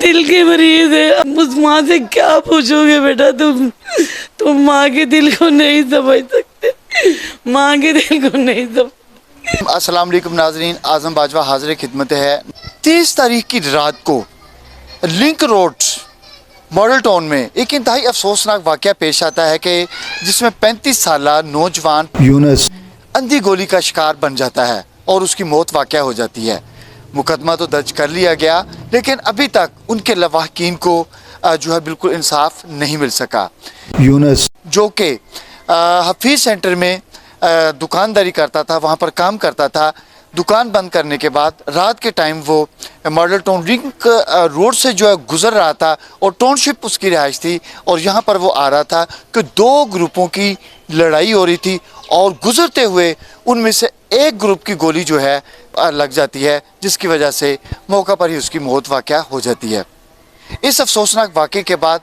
दिल के मरीज है। उस माँ से क्या पूछोगे बेटा, तुम माँ के दिल को नहीं समझ सकते, माँ के दिल को नहीं समझ। अस्सलाम वालेकुम नाजरीन, आज़म बाजवा हाजिर खिदमत है। 30 तारीख की रात को लिंक रोड मॉडल टाउन में एक इंतहाई अफसोसनाक वाक़या पेश आता है कि जिसमें 35 साला नौजवान यूनुस अंधी गोली का शिकार बन जाता है और उसकी मौत वाक़या हो जाती है। मुकदमा तो दर्ज कर लिया गया, लेकिन अभी तक उनके लवाहकीन को जो है बिल्कुल इंसाफ नहीं मिल सका। यूनुस जो कि हफीज़ सेंटर में दुकानदारी करता था, वहाँ पर काम करता था। दुकान बंद करने के बाद रात के टाइम वो मॉडल टाउन रिंग रोड से जो है गुज़र रहा था और टाउनशिप उसकी रिहाइश थी, और यहाँ पर वो आ रहा था कि दो ग्रुपों की लड़ाई हो रही थी और गुज़रते हुए उनमें से एक ग्रुप की गोली जो है लग जाती है, जिसकी वजह से मौका पर ही उसकी मौत वाक़या हो जाती है। इस अफसोसनाक वाक़े के बाद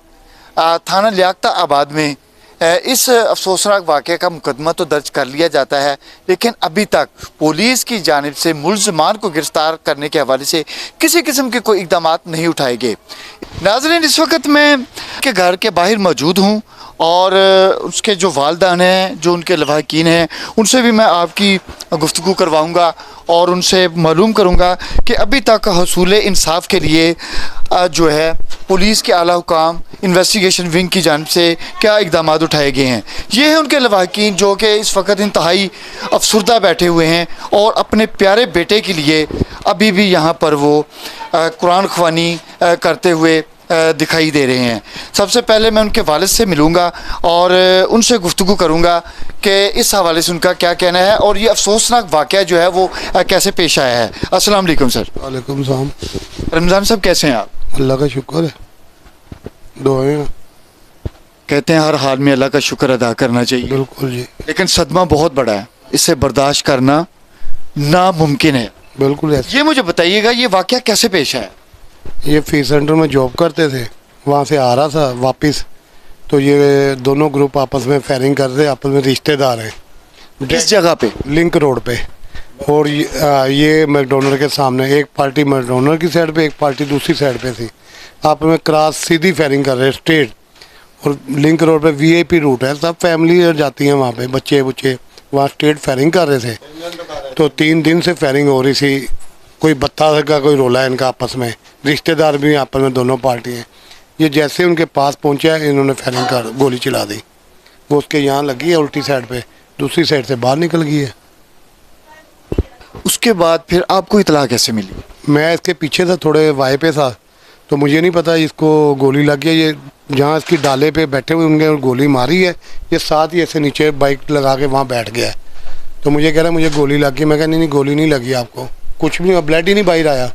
थाना लियाकता आबाद में इस अफसोसनाक वाक़े का मुकदमा तो दर्ज कर लिया जाता है, लेकिन अभी तक पुलिस की जानिब से मुल्ज़मान को गिरफ़्तार करने के हवाले से किसी किस्म के कोई इक़दाम नहीं उठाए गए। नाज़रीन, इस वक्त मैं के घर के बाहर मौजूद हूँ और उसके जो वालदान हैं, जो उनके लवाहकीन हैं, उनसे भी मैं आपकी गुफ्तगू करवाऊँगा और उनसे मालूम करूँगा कि अभी तक हसूल इंसाफ के लिए जो है पुलिस के आला हुकाम इन्वेस्टिगेशन विंग की जानिब से क्या इक़दाम उठाए गए हैं। ये हैं उनके लवाहकीन जो कि इस वक्त इंतहाई अफसरदा बैठे हुए हैं और अपने प्यारे बेटे के लिए अभी भी यहाँ पर वो कुरान ख्वानी करते हुए दिखाई दे रहे हैं। सबसे पहले मैं उनके वालिद से मिलूँगा और उनसे गुफ्तगू करूँगा कि इस हवाले से उनका क्या कहना है और ये अफसोसनाक वाक़या जो है वो कैसे पेश आया है। अस्सलाम वालेकुम सर। वालेकुम सलाम। रमज़ान साहब कैसे हैं आप? अल्लाह का शुक्र है, दुआएं। कहते हैं हर हाल में अल्लाह का शुक्र अदा करना चाहिए। बिल्कुल जी। लेकिन सदमा बहुत बड़ा है, इससे बर्दाश्त करना नामुमकिन है। बिल्कुल ऐसे। ये मुझे बताइएगा, ये वाक़या कैसे पेश आया? ये फीस सेंटर में जॉब करते थे, वहाँ से आ रहा था वापस, तो ये दोनों ग्रुप आपस में फायरिंग कर रहे, आपस में रिश्तेदार हैं। किस जगह पे? लिंक रोड पे। और ये मैकडोनल्ड के सामने एक पार्टी मैकडोनल्ड की साइड पे, एक पार्टी दूसरी साइड पे थी। आपस में क्रॉस सीधी फायरिंग कर रहे स्ट्रेट। और लिंक रोड पे वीआईपी रूट है, सब फैमिली जाती हैं वहाँ पे, बच्चे वहाँ स्ट्रेट फायरिंग कर रहे थे। तो 3 दिन से फायरिंग हो रही थी। कोई बत्ता का कोई रोला है इनका आपस में, रिश्तेदार भी आपस में, दोनों पार्टी हैं। ये जैसे उनके पास पहुंचा है, इन्होंने फायरिंग कर गोली चला दी। वो उसके यहाँ लगी है उल्टी साइड पे, दूसरी साइड से बाहर निकल गई है। उसके बाद फिर आपको इतला कैसे मिली? मैं इसके पीछे था, थोड़े वाय पे था, तो मुझे नहीं पता इसको गोली लग गई। ये जहाँ इसकी डाले पे बैठे हुए उनके गोली मारी है, ये साथ ही ऐसे नीचे बाइक लगा के वहाँ बैठ गया है। तो मुझे कह रहा है मुझे गोली लग गई। मैं कहा नहीं गोली नहीं लगी आपको, कुछ भी नहीं, ब्लड ही नहीं बाहर आया।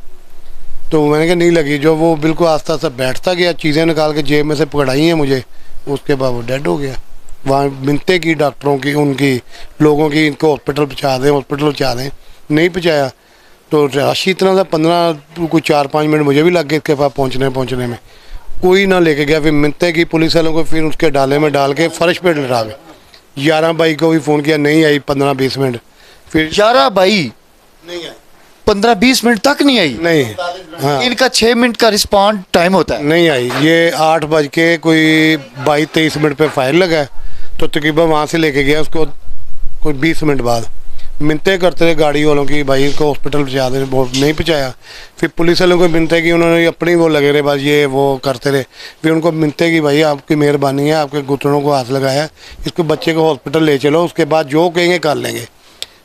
तो मैंने कहा नहीं लगी। जो वो बिल्कुल आस्ता आस्ता बैठता गया, चीज़ें निकाल के जेब में से पकड़ाई हैं मुझे, उसके बाद वो डेड हो गया। वहाँ मिन्नतें की डॉक्टरों की, उनकी लोगों की, इनको हॉस्पिटल पहुँचा दें, हॉस्पिटल पहुँचा दें, नहीं पहुँचाया। तो राशि इतना था, 15 कोई 4-5 मिनट मुझे भी लग गए इसके पास पहुँचने में, कोई ना लेके गया। फिर मिन्नतें की पुलिस वालों को, फिर उसके डाले में डाल के फर्श पे लटा गए। 11 भाई को भी फ़ोन किया, नहीं आई 15-20 मिनट। फिर 11 भाई नहीं आई, 15-20 मिनट तक नहीं आई? नहीं। हाँ, इनका 6 मिनट का रिस्पॉन्ड टाइम होता है। नहीं आई। ये 8 बज के कोई 22-23 मिनट पे फायर लगा है, तो तकरीबन वहाँ से लेके गया उसको कोई 20 मिनट बाद। मिन्नतें करते रहे गाड़ी वालों की, भाई इसको हॉस्पिटल पहुँचा दे, बहुत नहीं पहुँचाया। फिर पुलिस वालों को मिन्नतें की, उन्होंने अपनी वो लगे रहे बस ये वो करते रहे। फिर उनको मिन्नतें की, भाई आपकी मेहरबानी है, आपके घुटनों को हाथ लगाया, इसको बच्चे को हॉस्पिटल ले चलो, उसके बाद जो कहेंगे कर लेंगे,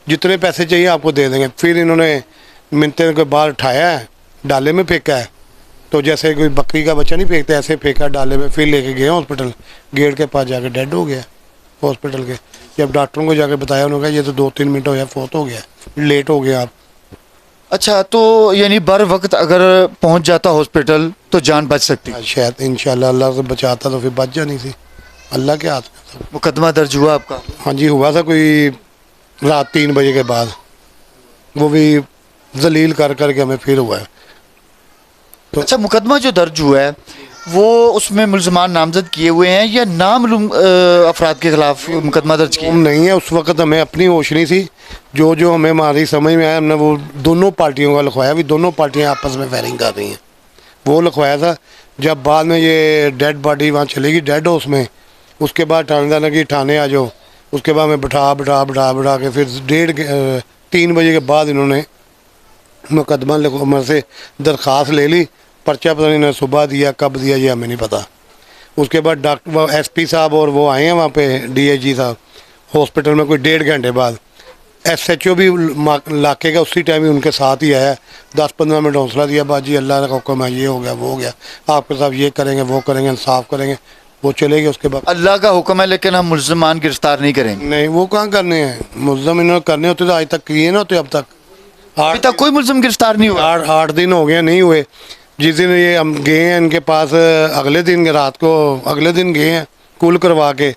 जितने पैसे चाहिए आपको दे देंगे। फिर इन्होंने मिन्नतें के बाद उठाया है, डाले में फेंका है। तो जैसे कोई बकरी का बच्चा नहीं फेंकता, ऐसे फेंका डाले में। फिर लेके गए हॉस्पिटल, गेट के पास जाके डेड हो गया हॉस्पिटल के। जब डॉक्टरों को जाके बताया, उन्होंने कहा ये तो 2-3 मिनट हो गया, फौत हो गया, लेट हो गया आप। अच्छा, तो यानी बर वक्त अगर पहुंच जाता हॉस्पिटल तो जान बच सकती? शायद इंशाल्लाह अल्लाह से बचाता तो फिर बच जानी थी, अल्लाह के हाथ में था। मुकदमा दर्ज हुआ आपका? हाँ जी, हुआ था कोई रात 3 बजे के बाद, वो भी जलील कर के हमें फिर हुआ है। तो अच्छा, मुकदमा जो दर्ज हुआ है वो उसमें मुल्ज़मान नामजद किए हुए हैं या नामालूम अफराद के खिलाफ मुकदमा दर्ज किया? नहीं है, उस वक्त हमें अपनी होश नहीं थी। जो हमें हमारी समझ में आया, हमने वो दोनों पार्टियों का लिखवाया भी, दोनों पार्टियां आपस में फायरिंग कर रही हैं। وہ لکھوایا تھا. جب بعد میں یہ ڈیڈ باڈی وہاں چلے گی ڈیڈ ہاؤس میں, اس کے بعد تھانے دار نے کہ تھانے آ جاؤ. اس کے بعد میں بٹھا کے پھر 3 بجے کے بعد انہوں نے مقدمہ عمر سے درخواست لے لی. پرچہ پتہ نہیں انہوں نے صبح دیا کب دیا یہ ہمیں نہیں پتہ. اس کے بعد ڈاکٹر ایس پی صاحب اور وہ آئے ہیں وہاں پہ ڈی ایچ جی صاحب ہاسپٹل میں کوئی 1.5 گھنٹے بعد. ایس ایچ او بھی علاقے کا اسی ٹائم ہی ان کے ساتھ ہی آیا. 10-15 منٹ حوصلہ دیا, باجی اللہ کا حکم ہے, یہ ہو گیا وہ ہو گیا, آپ کے ساتھ یہ کریں گے وہ کریں گے, انصاف کریں گے. وہ چلے گئے. اس کے بعد اللہ کا حکم ہے لیکن ہم ملزمان گرفتار نہیں کریں گے. نہیں, وہ کہاں کرنے ہیں ملزم, انہوں نے کرنے ہوتے تو آج تک کیے نہ ہوتے. اب تک ابھی تک کوئی ملزم گرفتار نہیں ہوا. 8 دن ہو گئے نہیں ہوئے. جس دن یہ ہم گئے ہیں ان کے پاس اگلے دن رات کو اگلے دن گئے ہیں کول کروا کے.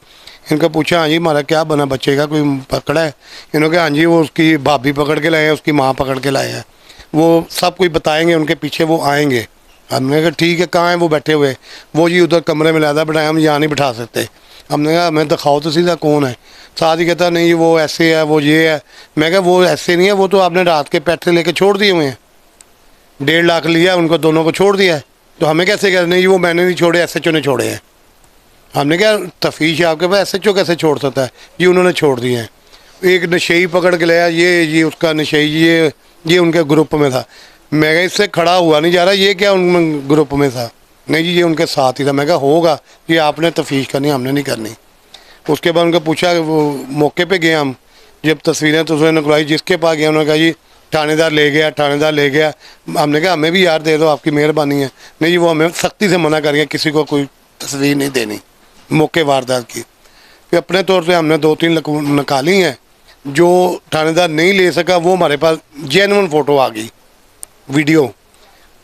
ان کو پوچھا ہاں جی ہمارا کیا بنا بچے کا, کوئی پکڑا ہے؟ انہوں نے کہا ہاں جی وہ اس کی بھابھی پکڑ کے لائے ہیں, اس کی ماں پکڑ کے لائے ہیں. وہ سب کوئی بتائیں گے, ان کے پیچھے وہ آئیں گے. ہم نے کہا ٹھیک ہے, کہاں ہیں وہ بیٹھے ہوئے؟ وہ جی ادھر کمرے میں لہٰذا بٹھایا, ہم یہاں نہیں بٹھا سکتے. ہم نے کہا ہمیں دکھاؤ تو سیدھا کون ہے. ساتھ ہی کہتا نہیں وہ ایسے ہے وہ یہ ہے. میں کہا وہ ایسے نہیں ہے, وہ تو آپ نے رات کے پیسے لے کے چھوڑ دیے ہوئے ہیں. 1.5 لاکھ لیا ان کو دونوں کو چھوڑ دیا ہے. تو ہمیں کیسے کہتے نہیں وہ میں نے نہیں چھوڑے, ایس ایچ او نے چھوڑے ہیں. ہم نے کہا تفتیش آپ کے پاس, ایس ایچ او کیسے چھوڑ سکتا ہے؟ جی انہوں نے چھوڑ دیے ہیں. ایک نشئی پکڑ کے لیا, یہ اس کا نشئی یہ ان کے گروپ میں تھا. میں کہا اس سے کھڑا ہوا نہیں جا رہا, یہ کیا ان گروپ میں تھا؟ نہیں جی یہ ان کے ساتھ ہی تھا. میں کہا ہوگا, یہ آپ نے تفتیش کرنی, ہم نے نہیں کرنی. اس کے بعد ان کو پوچھا, وہ موقع پہ گئے ہم, جب تصویریں نکلوائی, جس کے پاس گیا انہوں نے کہا جی تھانے دار لے گیا. ہم نے کہا ہمیں بھی یار دے دو, آپ کی مہربانی ہے. نہیں جی وہ ہمیں سختی سے منع کر گیا, کسی کو کوئی تصویر نہیں دینی موقع واردات کی. پھر اپنے طور پہ ہم نے 2-3 نکالی ہیں. جو تھانے دار نہیں لے سکا وہ ہمارے پاس جینون فوٹو آ گئی, ویڈیو.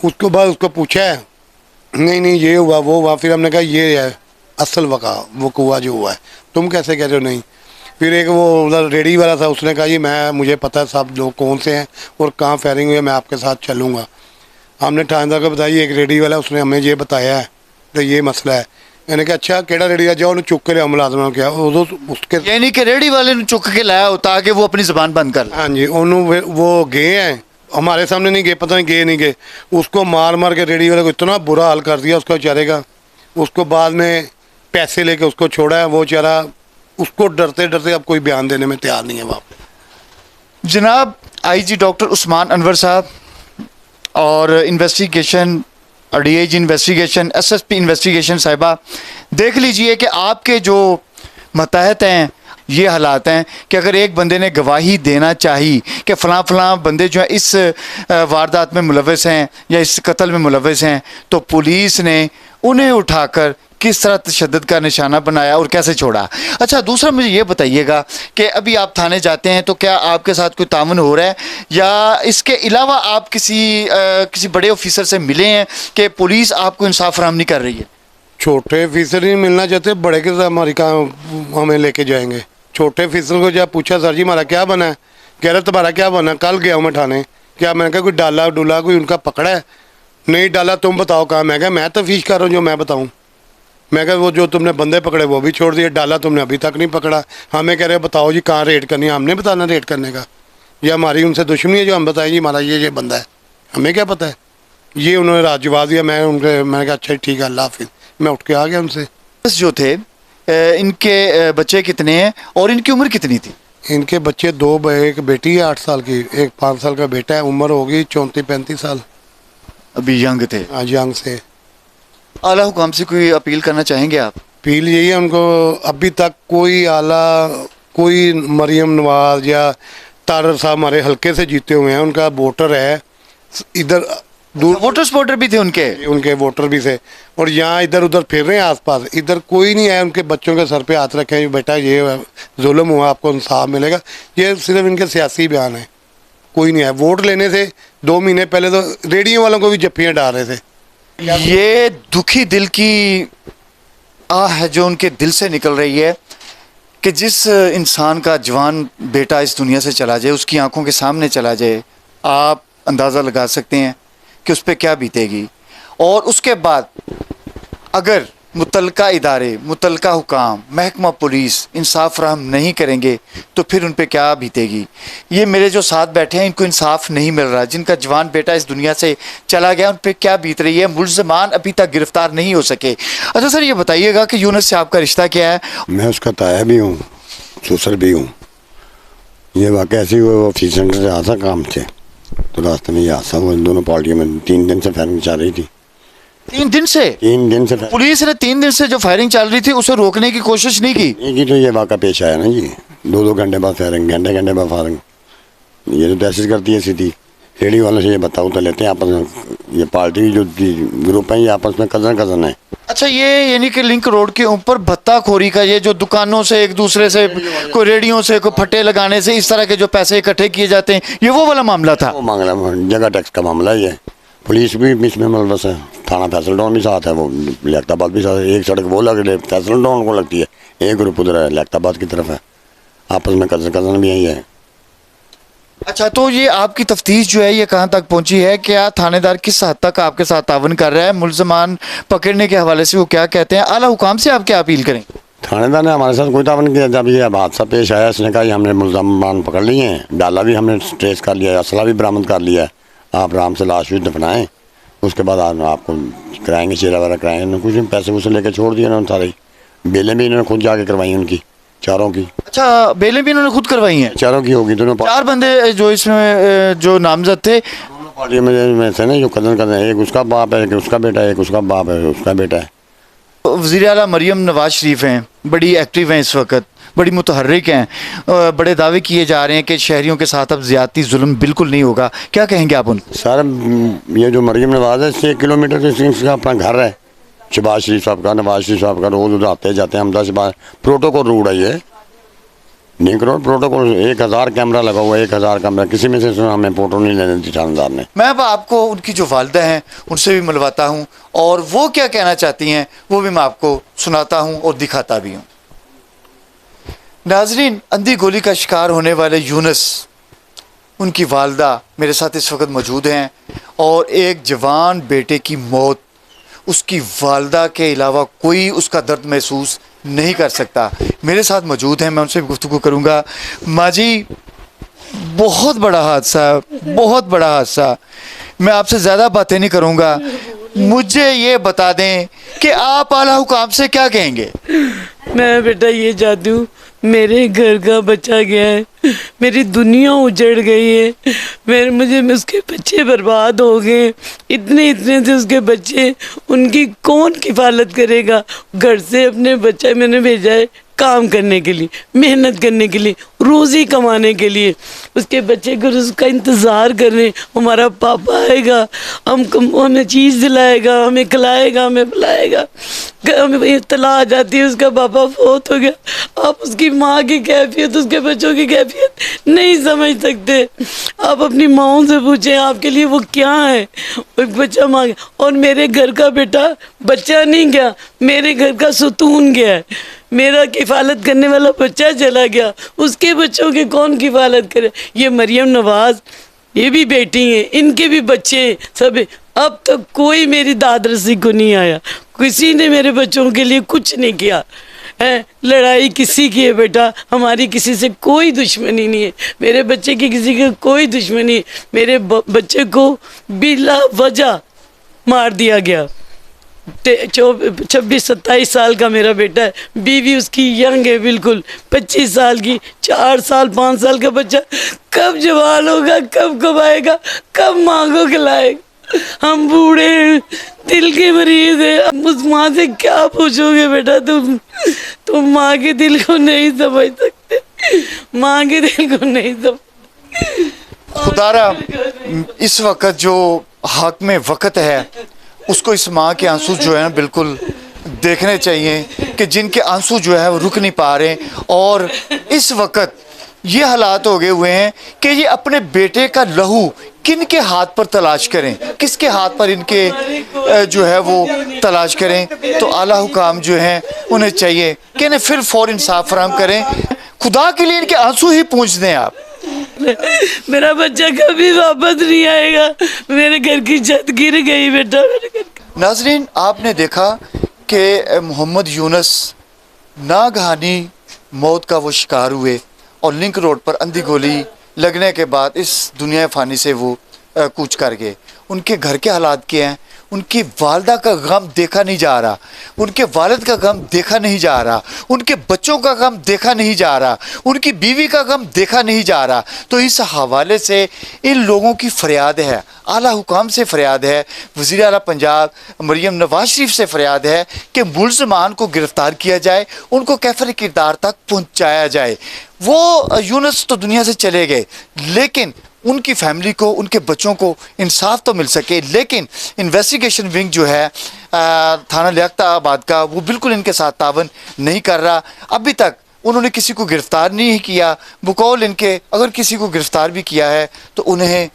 اس کے بعد اس کو پوچھا ہے, نہیں یہ ہوا وہ ہوا. پھر ہم نے کہا یہ ہے اصل وقوع جو ہوا ہے, تم کیسے کہہ رہے ہو؟ نہیں. پھر ایک وہ ادھر ریڈی والا تھا, اس نے کہا جی مجھے پتہ ہے سب لوگ کون سے ہیں اور کہاں فائرنگ ہوئی ہے, میں آپ کے ساتھ چلوں گا. ہم نے تھانے دار کو بتائی, ایک ریڈی والا اس نے ہمیں یہ بتایا ہے تو یہ مسئلہ ہے. میں نے کہا اچھا کیڑا ریڈی ہے, جاؤ انہیں چک کے لیا ملازمہ کیا اس کے. یعنی کہ ریڈی والے نے چک کے لایا ہو تاکہ وہ اپنی زبان بند کر. ہاں جی وہ گئے ہیں, ہمارے سامنے نہیں گئے, پتہ نہیں گئے نہیں گئے. اس کو مار کے ریڈی والے کو اتنا برا حال کر دیا اس کا بیچارے کا. اس کو بعد میں پیسے لے کے اس کو چھوڑا ہے. وہ بیچارہ اس کو ڈرتے اب کوئی بیان دینے میں تیار نہیں ہے. وہاں جناب آئی جی ڈاکٹر عثمان انور صاحب اور investigation D I G investigation S S P investigation صاحبہ, دیکھ لیجئے کہ آپ کے جو متحد ہیں یہ حالات ہیں کہ اگر ایک بندے نے گواہی دینا چاہی کہ فلاں بندے جو ہیں اس واردات میں ملوث ہیں یا اس قتل میں ملوث ہیں, تو پولیس نے انہیں اٹھا کر کس طرح تشدد کا نشانہ بنایا اور کیسے چھوڑا. اچھا دوسرا مجھے یہ بتائیے گا کہ ابھی آپ تھانے جاتے ہیں تو کیا آپ کے ساتھ کوئی تعاون ہو رہا ہے, یا اس کے علاوہ آپ کسی بڑے آفیسر سے ملے ہیں کہ پولیس آپ کو انصاف فراہم نہیں کر رہی ہے؟ چھوٹے آفیسر نہیں ملنا چاہتے, بڑے کے ساتھ ہماری کہاں ہمیں لے کے جائیں گے. چھوٹے آفیسر کو جب پوچھا سر جی ہمارا کیا بنا ہے, کہہ رہے تمہارا کیا بنا, کل گیا ہوں میں تھانے. کیا میں نے کہا کوئی ڈالا کوئی ان کا پکڑا ہے؟ نہیں ڈالا, تم بتاؤ کہاں. میں کہا میں تفتیش کر رہا ہوں جو میں بتاؤں. میں کہا وہ جو تم نے بندے پکڑے وہ بھی چھوڑ دیے, ڈالا تم نے ابھی تک نہیں پکڑا. ہمیں کہہ رہے بتاؤ جی کہاں ریڈ کرنی ہے, ہم نے بتانا ریڈ کرنے کا, یا ہماری ان سے دشمنی ہے جو ہم بتائیں جی ہمارا یہ بندہ ہے, ہمیں کیا پتہ ہے. یہ انہوں نے رات جواب دیا. میں نے کہا اچھا ٹھیک ہے اللہ حافظ. میں اٹھ کے آ گیا ان سے. جو تھے ان کے بچے کتنے ہیں اور ان کی عمر کتنی تھی؟ ان کے بچے 2, ایک بیٹی ہے 8 سال کی, ایک 5 سال کا بیٹا ہے. عمر ہوگی 34-35 سال. ابھی ینگ تھے. ہاں ینگ سے. اعلیٰ حکام سے کوئی اپیل کرنا چاہیں گے آپ؟ اپیل یہی ہے ان کو, ابھی تک کوئی مریم نواز یا طارر صاحب ہمارے حلقے سے جیتے ہوئے ہیں, ان کا ووٹر ہے ادھر دور, ووٹر سپورٹر بھی تھے ان کے ووٹر بھی تھے, اور یہاں ادھر ادھر پھر رہے ہیں آس پاس. ادھر کوئی نہیں ہے ان کے بچوں کے سر پہ ہاتھ رکھے بیٹا یہ ظلم ہوا آپ کو انصاف ملے گا. یہ صرف ان کے سیاسی بیان ہیں, کوئی نہیں ہے. ووٹ لینے سے 2 مہینے پہلے تو ریڈیو والوں کو بھی جفیاں ڈال رہے تھے. یہ دکھی دل کی آہ ہے جو ان کے دل سے نکل رہی ہے کہ جس انسان کا جوان بیٹا اس دنیا سے چلا جائے, اس کی آنکھوں کے سامنے چلا جائے, آپ اندازہ لگا سکتے ہیں کہ اس پہ کیا بیتے گی. اور اس کے بعد اگر मुतलका इदारे, मुतलका हुकाम, महकमा पुलिस इंसाफ फराहम नहीं करेंगे तो फिर उन पे क्या बीतेगी। ये मेरे जो साथ बैठे हैं इनको इंसाफ नहीं मिल रहा, जिनका जवान बेटा इस दुनिया से चला गया उन पे क्या बीत रही है। मुल्ज़मान अभी तक गिरफ्तार नहीं हो सके। अच्छा सर ये बताइएगा कि यूनुस से आपका रिश्ता क्या है? मैं उसका ताया भी हूँ, ससुर भी हूँ। ये वाक़या ऐसे हुआ, वो ऑफिस सेंटर से आता काम से, तो रास्ते में ये हादसा हुआ। दोनों पार्टियों में 3 दिन से फायरिंग चल रही थी। 3 दिन से? 3 दिन से पुलिस ने 3 दिन से जो फायरिंग चल रही थी उसे रोकने की कोशिश नहीं की? नहीं की, तो ये वाक़ा पेश आया ना जी। 2-2 घंटे बाद फायरिंग, घंटे बाद फायरिंग। ये तो तहसील करती है सीधी। रेडी वालों से ये बताओ तो लेते हैं आपस में। ये पार्टी जो ग्रुप है ये आपस में कज़न है। अच्छा ये यानी कि लिंक रोड के ऊपर भत्ताखोरी का, ये जो दुकानों से एक दूसरे से, कोई रेडियो से, कोई फट्टे लगाने से, इस तरह के जो पैसे इकट्ठे किए जाते हैं, ये वो वाला मामला था? वो मामला जगह टैक्स का मामला ही है। पुलिस भी इसमें मुलवस है, थाना फैसल टाउन भी साथ है, वो लियाकताबाद भी साथ है। एक सड़क वो लग फैसल टाउन को लगती है, एक ग्रुप उधर है लियाकताबाद की तरफ है। आपस में कज़न भी यही है। अच्छा तो ये आपकी तफ्तीश जो है ये कहाँ तक पहुंची है? क्या थानेदार किस हद तक आपके साथ तावन कर रहा है? मुल्ज़मान पकड़ने के हवाले से वो क्या कहते हैं? आला हुकाम से आप क्या अपील करें? थानेदार ने हमारे साथ कोई तावन किया। जब ये हादसा पेश आया इसने कहा हमने मुल्ज़मान पकड़ लिए हैं, डाला भी हमने ट्रेस कर लिया है, असला भी बरामद कर लिया है, आप आराम से लाश भी दफनाएँ, उसके बाद आपको कराएंगे, चेहरा वगैरह कराएंगे। कुछ पैसे वैसे लेके छोड़ दिए उन्होंने सारे। बेलें भी इन्होंने खुद जाके करवाई उनकी, चारों की। अच्छा बेलें भी इन्होंने खुद करवाई हैं? चारों की होगी। दोनों 4 बंदे जो इसमें जो नामजद थे पार्टियों में से ना, जो कज़न एक उसका बाप है, एक उसका बेटा है, एक उसका बाप है, उसका बेटा है। वज़ीर आला मरियम नवाज शरीफ हैं, बड़ी एक्टिव हैं इस वक्त, बड़ी मुतहर्रिक हैं, बड़े दावे किए जा रहे हैं कि शहरियों के साथ अब ज़्यादती जुल्म बिल्कुल नहीं होगा। क्या कहेंगे आप उनको? सर ये जो मरियम नवाज है इससे 1 किलोमीटर से अपना घर है, शहबाज शरीफ साहब का, नवाज शरीफ साहब का। रोज़ उधर आते जाते हैं हम 10 बार। प्रोटोकॉल रोड है ये, लिंक रोड प्रोटोकॉल। 1000 कैमरा लगा हुआ है, 1000 कैमरा। किसी में से हमें फोटो नहीं लेने दी थानेदार ने। मैं अब आपको उनकी जो वालदा हैं उनसे भी मिलवाता हूँ और वो क्या कहना चाहती हैं वो भी मैं आपको सुनाता हूँ और दिखाता भी हूँ। नाजरीन, अंधी गोली का शिकार होने वाले यूनुस, उनकी वालदा मेरे साथ इस वक्त मौजूद हैं और एक जवान बेटे की मौत, उसकी वालदा के अलावा कोई उसका दर्द महसूस नहीं कर सकता। मेरे साथ मौजूद हैं, मैं उनसे गुफ्तगू करूँगा। माँ जी, बहुत बड़ा हादसा, बहुत बड़ा हादसा। मैं आपसे ज़्यादा बातें नहीं करूँगा, मुझे ये बता दें कि आप आला हुकाम से क्या कहेंगे? मैं बेटा ये चाहती हूँ, मेरे घर का बच्चा गया है, मेरी दुनिया उजड़ गई है, मुझे उसके बच्चे बर्बाद हो गए, इतने थे उसके बच्चे, उनकी कौन किफ़ालत करेगा? घर से अपने बच्चा मैंने भेजा है काम करने के लिए, मेहनत करने के लिए, रोज़ी कमाने के लिए। उसके बच्चे को उसका इंतज़ार कर रहे हैं, हमारा पापा आएगा, हमें चीज़ दिलाएगा, हमें खिलाएगा, हमें पिलाएगा। हमें इत्तला आ जाती है उसका पापा फौत हो गया। आप उसकी माँ की कैफियत, उसके बच्चों की कैफियत नहीं समझ सकते। आप अपनी माँओं से पूछें आपके लिए वो क्या है। एक बच्चा मांगे, और मेरे घर का बेटा बच्चा नहीं गया, मेरे घर का सुतून गया है। मेरा किफ़ालत करने वाला बच्चा चला गया, उसके बच्चों की कौन किफ़ालत करे? ये मरियम नवाज, ये भी बेटी हैं, इनके भी बच्चे सब। अब तक कोई मेरी दादरसी को नहीं आया, किसी ने मेरे बच्चों के लिए कुछ नहीं किया है। लड़ाई किसी की है बेटा, हमारी किसी से कोई दुश्मनी नहीं है, मेरे बच्चे की किसी की कोई दुश्मनी है। मेरे बच्चे को बिला वजह मार दिया गया। 26-27 साल का मेरा बेटा है, बीवी उसकी यंग है बिल्कुल, 25 साल की। 4 साल 5 साल का बच्चा कब जवान होगा, कब कमाएगा, कब माँ को खिलाएगा? हम बूढ़े हैं, दिल के मरीज है। उस माँ से क्या पूछोगे बेटा? तुम माँ के दिल को नहीं समझ सकते, माँ के दिल को नहीं समझ। खुदारा इस वक्त जो हक में वक्त है उसको इस माँ के आंसू जो है ना बिल्कुल देखने चाहिए कि जिनके आंसू जो है वो रुक नहीं पा रहे। और इस वक्त ये हालात हो गए हुए हैं कि ये अपने बेटे का लहू किन के हाथ पर तलाश करें, किसके हाथ पर इनके जो है वो तलाश करें। तो आला हुकाम जो हैं उन्हें चाहिए कि इन्हें फिर फौरन इंसाफ फराहम करें। खुदा के लिए इनके आंसू ही पूंछ दें आप। मेरा बच्चा कभी वापस नहीं आएगा, मेरे घर की छत गिर गई बेटा, मेरे घर की। नाजरीन, आपने देखा कि मोहम्मद यूनुस नागहानी मौत का वो शिकार हुए और लिंक रोड पर अंधी गोली लगने के बाद इस दुनिया फ़ानी से वो कूच कर गए। उनके घर के हालात क्या हैं? उनकी वालदा का गम देखा नहीं जा रहा, उनके वालिद का गम देखा नहीं जा रहा, उनके बच्चों का गम देखा नहीं जा रहा, उनकी बीवी का गम देखा नहीं जा रहा। तो इस हवाले से इन लोगों की फरियाद है, आला हुकाम से फरियाद है, वज़ीर आला पंजाब मरियम नवाज शरीफ से फरियाद है कि मुल्ज़मान को गिरफ़्तार किया जाए, उनको कैफ़र किरदार तक पहुँचाया जाए। वो यूनुस तो दुनिया से चले गए, लेकिन उनकी फैमिली को, उनके बच्चों को इंसाफ तो मिल सके। लेकिन इन्वेस्टिगेशन विंग जो है थाना लियाकताबाद का, वो बिल्कुल इनके साथ तावन नहीं कर रहा। अभी तक उन्होंने किसी को गिरफ़्तार नहीं किया। बकौल इनके अगर किसी को गिरफ़्तार भी किया है तो उन्हें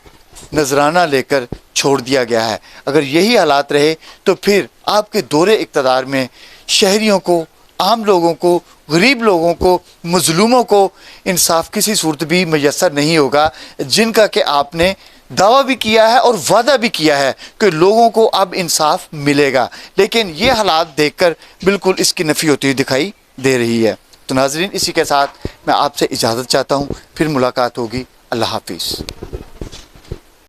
नजराना लेकर छोड़ दिया गया है। अगर यही हालात रहे तो फिर आपके दौरे इक़्तिदार में शहरियों को, आम लोगों को, गरीब लोगों को, मज़लूमों को इंसाफ किसी सूरत भी मैसर नहीं होगा, जिनका कि आपने दावा भी किया है और वादा भी किया है कि लोगों को अब इंसाफ मिलेगा। लेकिन ये हालात देखकर बिल्कुल इसकी नफ़ी होती हुई दिखाई दे रही है। तो नाज़रीन, इसी के साथ मैं आपसे इजाज़त चाहता हूँ, फिर मुलाकात होगी। अल्लाह हाफिज़।